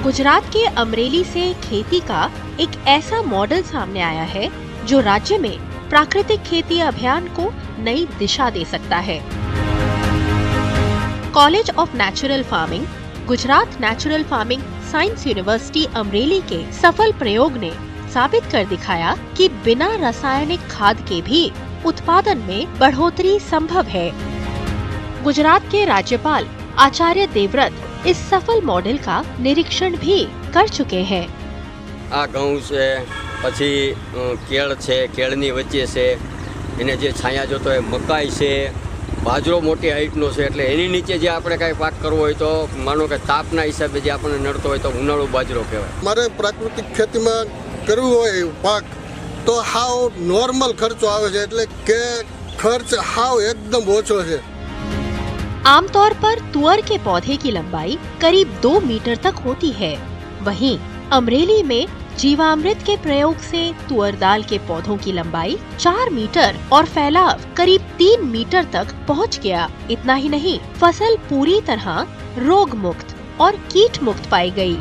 गुजरात के अमरेली से खेती का एक ऐसा मॉडल सामने आया है जो राज्य में प्राकृतिक खेती अभियान को नई दिशा दे सकता है। College of natural farming, Gujarat natural farming science university Amreli के सफल प्रयोग ने साबित कर दिखाया कि बिना रासायनिक खाद के भी उत्पादन में बढ़ोतरी संभव है। गुजरात के राज्यपाल आचार्य देवव्रत इस सफल मॉडल का निरीक्षण भी कर चुके हैं। आ घઉં છે, પછી કેળ છે, કેળની વચ્ચે છે, એને જે છાયા જોતો હોય મકાઈ છે, બાજરો મોટી હાઈટનો છે, એટલે એની નીચે જે આપણે કાંઈ પાક કરવો હોય તો માનો કે તાપના હિસાબે જે આપણને નડતો હોય તો ઉનાળુ બાજરો કહેવાય। મારે પ્રાકૃતિક ખેતીમાં કરવું હોય પાક તો હાવ નોર્મલ ખર્ચો આવે છે, એટલે કે ખર્ચ હાવ એકદમ ઓછો છે। आमतौर पर तुअर के पौधे की लंबाई करीब 2 मीटर तक होती है। वहीं अमरेली में जीवामृत के प्रयोग से तुअर दाल के पौधों की लंबाई 4 मीटर और फैलाव करीब 3 मीटर तक पहुंच गया। इतना ही नहीं, फसल पूरी तरह रोग मुक्त और कीट मुक्त पाई गई।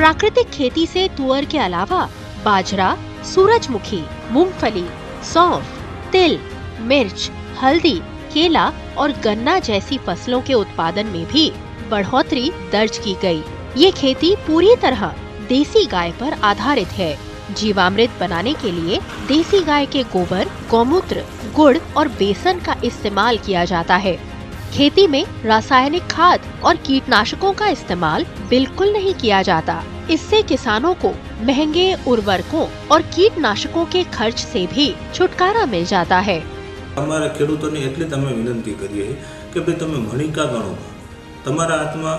प्राकृतिक खेती से तुअर के अलावा बाजरा, सूरजमुखी, मूंगफली, सौंफ, तिल, मिर्च, हल्दी, केला और गन्ना जैसी फसलों के उत्पादन में भी बढ़ोतरी दर्ज की गई। ये खेती पूरी तरह देसी गाय पर आधारित है। जीवामृत बनाने के लिए देसी गाय के गोबर, गौमूत्र, गुड़ और बेसन का इस्तेमाल किया जाता है। खेती में रासायनिक खाद और कीटनाशकों का इस्तेमाल बिल्कुल नहीं किया जाता। इससे किसानों को महंगे उर्वरकों और कीटनाशकों के खर्च से भी छुटकारा मिल जाता है। અમારા ખેડૂતોને એટલી તમે વિનંતી કરીએ કે ભાઈ તમે મણિકા ગણો, તમારા હાથમાં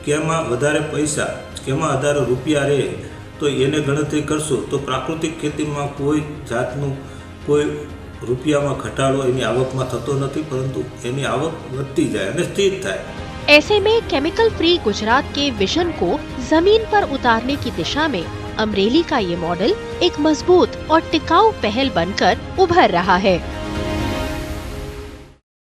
કેમાં વધારે પૈસા, કેમાં વધારે રૂપિયા રહે તો એને ગણતરી કરશો તો પ્રાકૃતિક ખેતીમાં કોઈ જાતનું કોઈ રૂપિયામાં ઘટાડો એની આવકમાં થતો નથી, પરંતુ એની આવક વધતી જાય અને સ્થિર થાય। ऐसे में केमिकल फ्री गुजरात के विजन को जमीन पर उतारने की दिशा में अमरेली का ये मॉडल एक मजबूत और टिकाऊ पहल बनकर उभर रहा है।